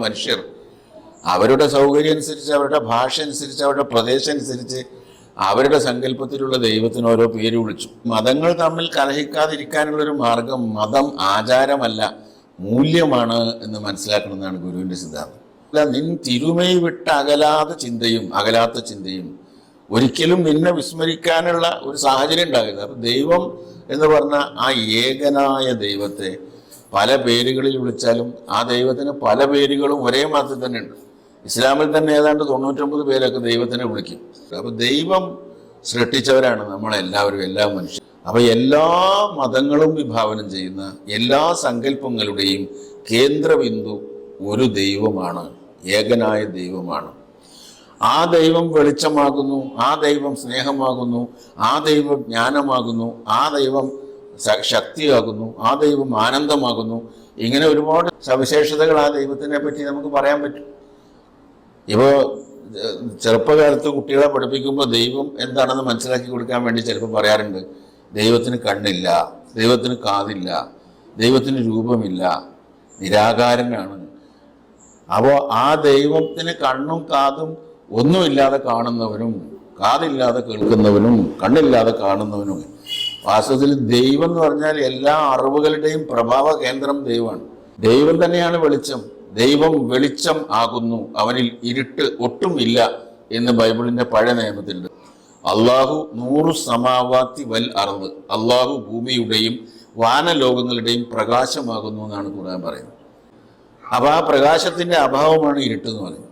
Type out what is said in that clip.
മനുഷ്യർ അവരുടെ സൗകര്യം അനുസരിച്ച്, അവരുടെ ഭാഷ അനുസരിച്ച്, അവരുടെ പ്രദേശം അനുസരിച്ച് അവരുടെ സങ്കല്പത്തിലുള്ള ദൈവത്തിന് ഓരോ പേര് വിളിച്ചു. മതങ്ങൾ തമ്മിൽ കലഹിക്കാതിരിക്കാനുള്ളൊരു മാർഗം മതം ആചാരമല്ല, മൂല്യമാണ് എന്ന് മനസ്സിലാക്കണമെന്നാണ് ഗുരുവിൻ്റെ സിദ്ധാന്തം. അല്ല, നിൻ തിരുമൈ വിട്ട് അകലാത്ത ചിന്തയും ഒരിക്കലും നിന്നെ വിസ്മരിക്കാനുള്ള ഒരു സാഹചര്യം ഉണ്ടാകില്ല. അപ്പം ദൈവം എന്ന് പറഞ്ഞ ആ ഏകനായ ദൈവത്തെ പല പേരുകളിൽ വിളിച്ചാലും ആ ദൈവത്തിന് പല പേരുകളും ഒരേ മതത്തിൽ തന്നെ ഉണ്ട്. ഇസ്ലാമിൽ തന്നെ ഏതാണ്ട് 99 പേരൊക്കെ ദൈവത്തിനെ വിളിക്കും. അപ്പം ദൈവം സൃഷ്ടിച്ചവരാണ് നമ്മളെല്ലാവരും, എല്ലാ മനുഷ്യരും. അപ്പം എല്ലാ മതങ്ങളും വിഭാവനം ചെയ്യുന്ന എല്ലാ സങ്കല്പങ്ങളുടെയും കേന്ദ്രബിന്ദു ഒരു ദൈവമാണ്, ഏകനായ ദൈവമാണ്. ആ ദൈവം വെളിച്ചമാകുന്നു, ആ ദൈവം സ്നേഹമാകുന്നു, ആ ദൈവം ജ്ഞാനമാകുന്നു, ആ ദൈവം ശക്തിയാകുന്നു, ആ ദൈവം ആനന്ദമാകുന്നു. ഇങ്ങനെ ഒരുപാട് സവിശേഷതകൾ ആ ദൈവത്തിനെ പറ്റി നമുക്ക് പറയാൻ പറ്റും. ഇപ്പോൾ ചെറുപ്പകാലത്ത് കുട്ടികളെ പഠിപ്പിക്കുമ്പോൾ ദൈവം എന്താണെന്ന് മനസ്സിലാക്കി കൊടുക്കാൻ വേണ്ടി ചിലപ്പോൾ പറയാറുണ്ട്, ദൈവത്തിന് കണ്ണില്ല, ദൈവത്തിന് കാതില്ല, ദൈവത്തിന് രൂപമില്ല, നിരാകാരനാണ്. അപ്പോൾ ആ ദൈവത്തിന് കണ്ണും കാതും ഒന്നുമില്ലാതെ കാണുന്നവനും, കാതില്ലാതെ കേൾക്കുന്നവനും, കണ്ണില്ലാതെ കാണുന്നവനും. വാസ്തവത്തിൽ ദൈവം എന്ന് പറഞ്ഞാൽ എല്ലാ അറിവുകളുടെയും പ്രഭാവ കേന്ദ്രം ദൈവമാണ്. ദൈവം തന്നെയാണ് വെളിച്ചം. ദൈവം വെളിച്ചം ആകുന്നു, അവനിൽ ഇരുട്ട് ഒട്ടുമില്ല എന്ന് ബൈബിളിന്റെ പഴയ നിയമത്തിലുണ്ട്. അള്ളാഹു 100 സമാവാത്തി വൽ അർദ്, അള്ളാഹു ഭൂമിയുടെയും വാനലോകങ്ങളുടെയും പ്രകാശമാകുന്നു എന്നാണ് ഖുർആൻ പറയുന്നത്. അപ്പോൾ ആ പ്രകാശത്തിന്റെ അഭാവമാണ് ഇരുട്ട് എന്ന് പറയുന്നത്.